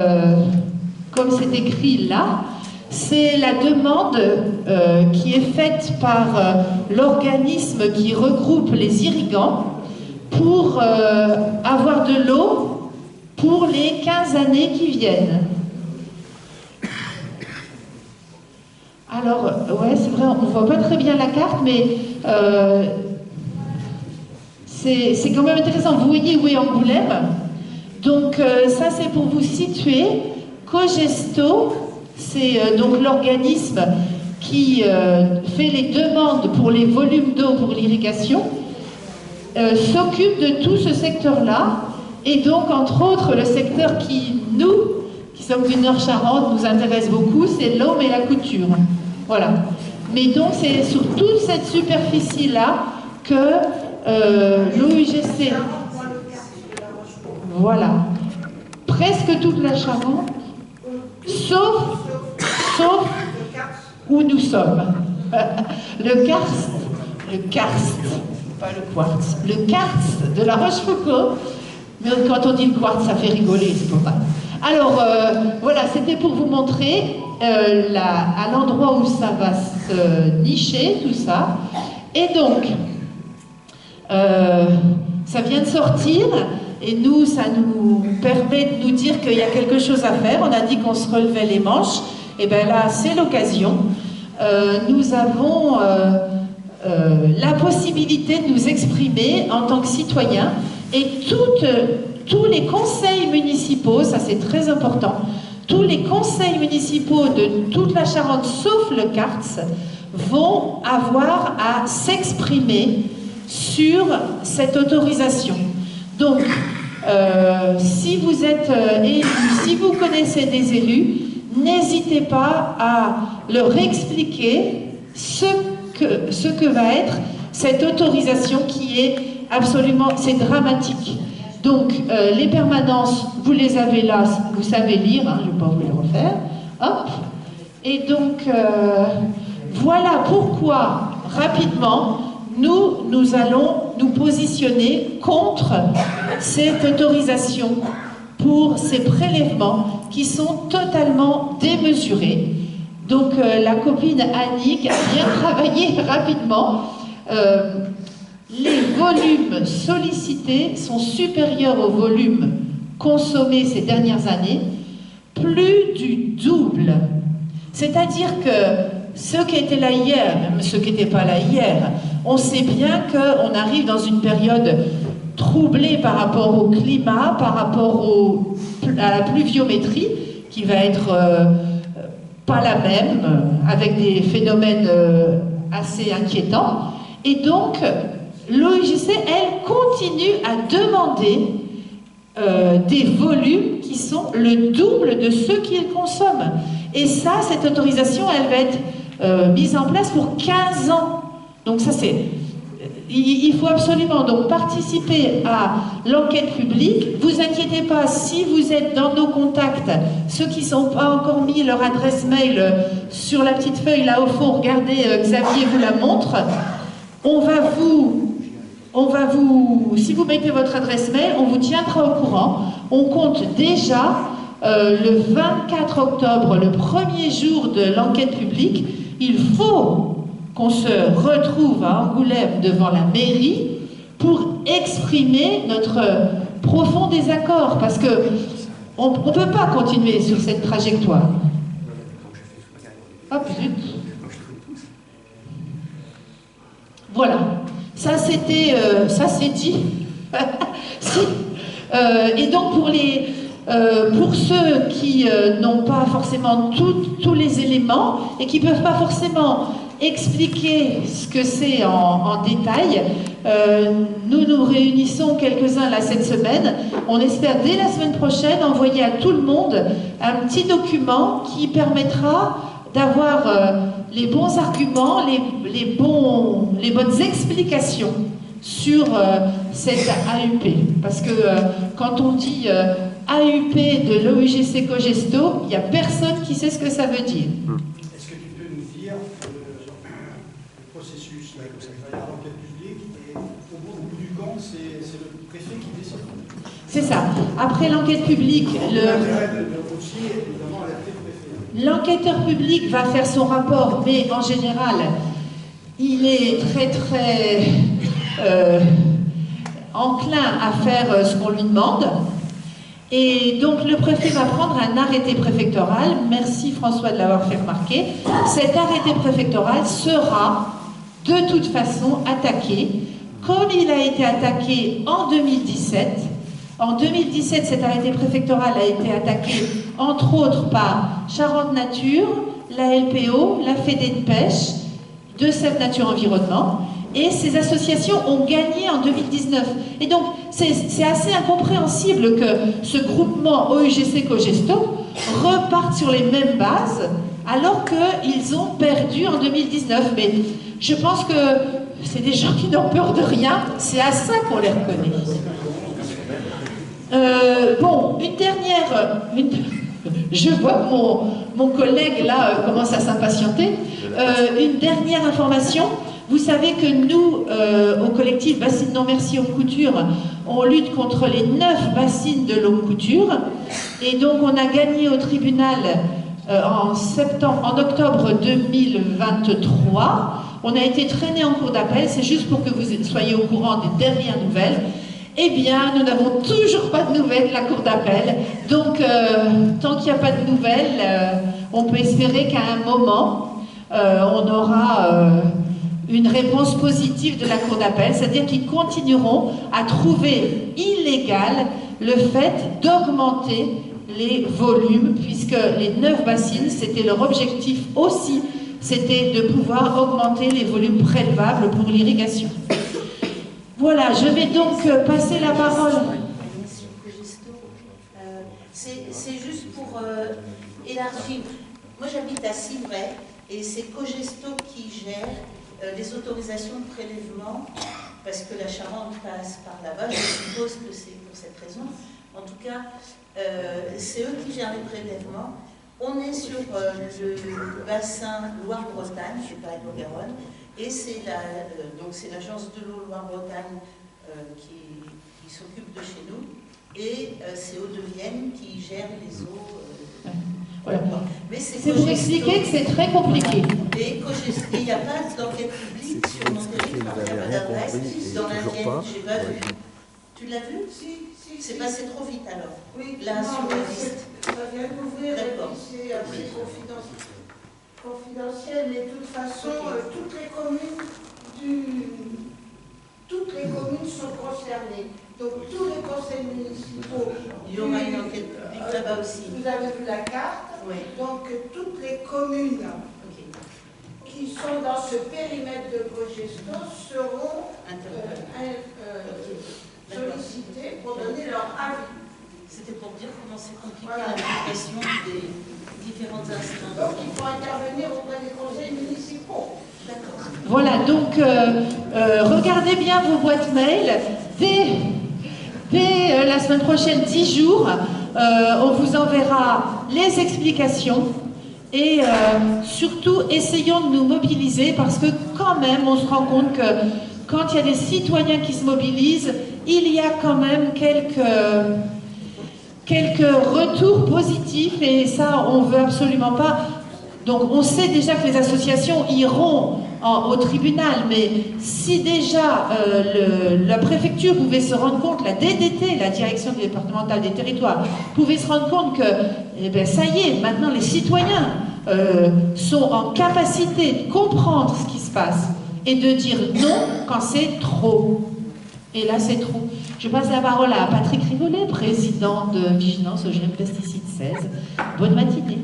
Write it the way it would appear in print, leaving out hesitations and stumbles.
Comme c'est écrit là, c'est la demande qui est faite par l'organisme qui regroupe les irrigants pour avoir de l'eau pour les 15 années qui viennent. Alors, ouais, c'est vrai, on ne voit pas très bien la carte, mais c'est quand même intéressant. Vous voyez où est Angoulême? Donc, ça, c'est pour vous situer. Cogesto, c'est donc l'organisme qui fait les demandes pour les volumes d'eau pour l'irrigation, s'occupe de tout ce secteur-là, et donc, entre autres, le secteur qui, nous, qui sommes du Nord-Charente, nous intéresse beaucoup, c'est l'Aume et la Couture. Voilà. Mais donc, c'est sur toute cette superficie-là que l'OUGC... Voilà. Presque toute la Charente, sauf où nous sommes. Le karst, pas le quartz, le karst de la Rochefoucauld, mais quand on dit le quartz, ça fait rigoler, c'est pas mal. Alors, voilà, c'était pour vous montrer à l'endroit où ça va se nicher, tout ça. Et donc, ça vient de sortir. Et nous, ça nous permet de nous dire qu'il y a quelque chose à faire. On a dit qu'on se relevait les manches. Et bien là, c'est l'occasion. Nous avons la possibilité de nous exprimer en tant que citoyens. Et tous les conseils municipaux, ça c'est très important, tous les conseils municipaux de toute la Charente, sauf le Karst, vont avoir à s'exprimer sur cette autorisation. Donc, si vous êtes élu, si vous connaissez des élus, n'hésitez pas à leur expliquer ce que va être cette autorisation qui est absolument, c'est dramatique. Donc, les permanences, vous les avez là, vous savez lire, hein, je ne vais pas vous les refaire. Hop. Et donc, voilà pourquoi, rapidement, nous allons nous positionner contre cette autorisation pour ces prélèvements qui sont totalement démesurés. Donc la copine Annick a bien travaillé rapidement. Les volumes sollicités sont supérieurs aux volumes consommés ces dernières années, plus du double. C'est-à-dire que ceux qui étaient là hier, même ceux qui n'étaient pas là hier, on sait bien qu'on arrive dans une période troublée par rapport au climat, par rapport à la pluviométrie, qui va être pas la même, avec des phénomènes assez inquiétants. Et donc, l'OUGC, elle, continue à demander des volumes qui sont le double de ceux qu'ils consomment. Et ça, cette autorisation, elle va être mise en place pour 15 ans. Donc ça, c'est... Il faut absolument donc participer à l'enquête publique. Vous inquiétez pas, si vous êtes dans nos contacts, ceux qui n'ont pas encore mis leur adresse mail sur la petite feuille là au fond, regardez, Xavier vous la montre. On va vous, si vous mettez votre adresse mail, on vous tiendra au courant. On compte déjà le 24 octobre, le premier jour de l'enquête publique. Il faut qu'on se retrouve à Angoulême devant la mairie pour exprimer notre profond désaccord, parce que on ne peut pas continuer sur cette trajectoire. Hop, zut. Voilà, ça c'était, ça c'est dit. Et donc pour ceux qui n'ont pas forcément tous les éléments et qui ne peuvent pas forcément expliquer ce que c'est en détail, nous nous réunissons quelques-uns là cette semaine. On espère dès la semaine prochaine envoyer à tout le monde un petit document qui permettra d'avoir les bons arguments, les bonnes explications sur cette AUP. Parce que quand on dit AUP de l'OUGC Cogesto, il n'y a personne qui sait ce que ça veut dire. Est-ce que tu peux nous dire le processus, là, l'enquête publique, et au bout du compte, c'est le préfet qui décide? C'est ça. Après l'enquête publique, L'intérêt de aussi, évidemment, alerter le préfet. l'enquêteur public va faire son rapport, mais en général, il est très enclin à faire ce qu'on lui demande. Et donc le préfet va prendre un arrêté préfectoral. Merci François de l'avoir fait remarquer. Cet arrêté préfectoral sera de toute façon attaqué, comme il a été attaqué en 2017. En 2017, cet arrêté préfectoral a été attaqué, entre autres, par Charente Nature, la LPO, la Fédé de pêche, de Sève Nature Environnement, et ces associations ont gagné en 2019. Et donc, c'est assez incompréhensible que ce groupement OUGC-Cogesto reparte sur les mêmes bases, alors qu'ils ont perdu en 2019. Mais je pense que c'est des gens qui n'ont peur de rien, c'est à ça qu'on les reconnaît. Bon, une dernière... Je vois que mon collègue là commence à s'impatienter. Une dernière information. Vous savez que nous, au collectif Bassines Non Merci Home Couture, on lutte contre les 9 bassines de l'home couture. Et donc on a gagné au tribunal en octobre 2023. On a été traîné en cour d'appel, c'est juste pour que vous soyez au courant des dernières nouvelles. Eh bien, nous n'avons toujours pas de nouvelles de la cour d'appel. Donc, tant qu'il n'y a pas de nouvelles, on peut espérer qu'à un moment, on aura une réponse positive de la cour d'appel, c'est-à-dire qu'ils continueront à trouver illégal le fait d'augmenter les volumes, puisque les 9 bassines, c'était leur objectif aussi, c'était de pouvoir augmenter les volumes prélevables pour l'irrigation. Voilà, je vais donc passer la parole. C'est juste pour élargir. Moi, j'habite à Civray et c'est Cogesto qui gère les autorisations de prélèvement parce que la Charente passe par là-bas. Je suppose que c'est pour cette raison. En tout cas, c'est eux qui gèrent les prélèvements. On est sur le bassin Loire-Bretagne, je ne pas Garonne. Et c'est l'agence de l'eau Loire-Bretagne qui s'occupe de chez nous. Et c'est Eau-de-Vienne qui gère les eaux. Voilà. Mais c'est pour expliquer que c'est très compliqué. Et Cogesto, il n'y a pas d'enquête publique sur mon territoire. Il n'y a pas d'adresse. Dans la Vienne, je n'ai pas vu. Tu l'as vu? Si. C'est passé trop vite alors. Oui, là sur la liste. Ça vient d'ouvrir, d'accord. C'est confidentiel, mais de toute façon, toutes les communes sont concernées. Donc tous les conseils municipaux. Il y aura une enquête publique là-bas aussi. Vous avez vu la carte. Oui. Donc toutes les communes qui sont dans ce périmètre de Cogesto seront sollicitées pour donner leur avis. C'était pour dire comment c'est compliqué l'application des différentes instances. Donc il faut intervenir auprès des conseils municipaux. Voilà, donc regardez bien vos boîtes mail. Dès la semaine prochaine, 10 jours, on vous enverra les explications et surtout essayons de nous mobiliser parce que quand même on se rend compte que quand il y a des citoyens qui se mobilisent, il y a quand même quelques retours positifs et ça on veut absolument pas. Donc on sait déjà que les associations iront au tribunal, mais si déjà la préfecture pouvait se rendre compte, la DDT, la direction départementale des territoires, pouvait se rendre compte que ça y est, maintenant les citoyens sont en capacité de comprendre ce qui se passe et de dire non quand c'est trop. Et là c'est trop. Je passe la parole à Patrick Rigolet, président de Vigilance OGM Pesticides 16. Bonne matinée.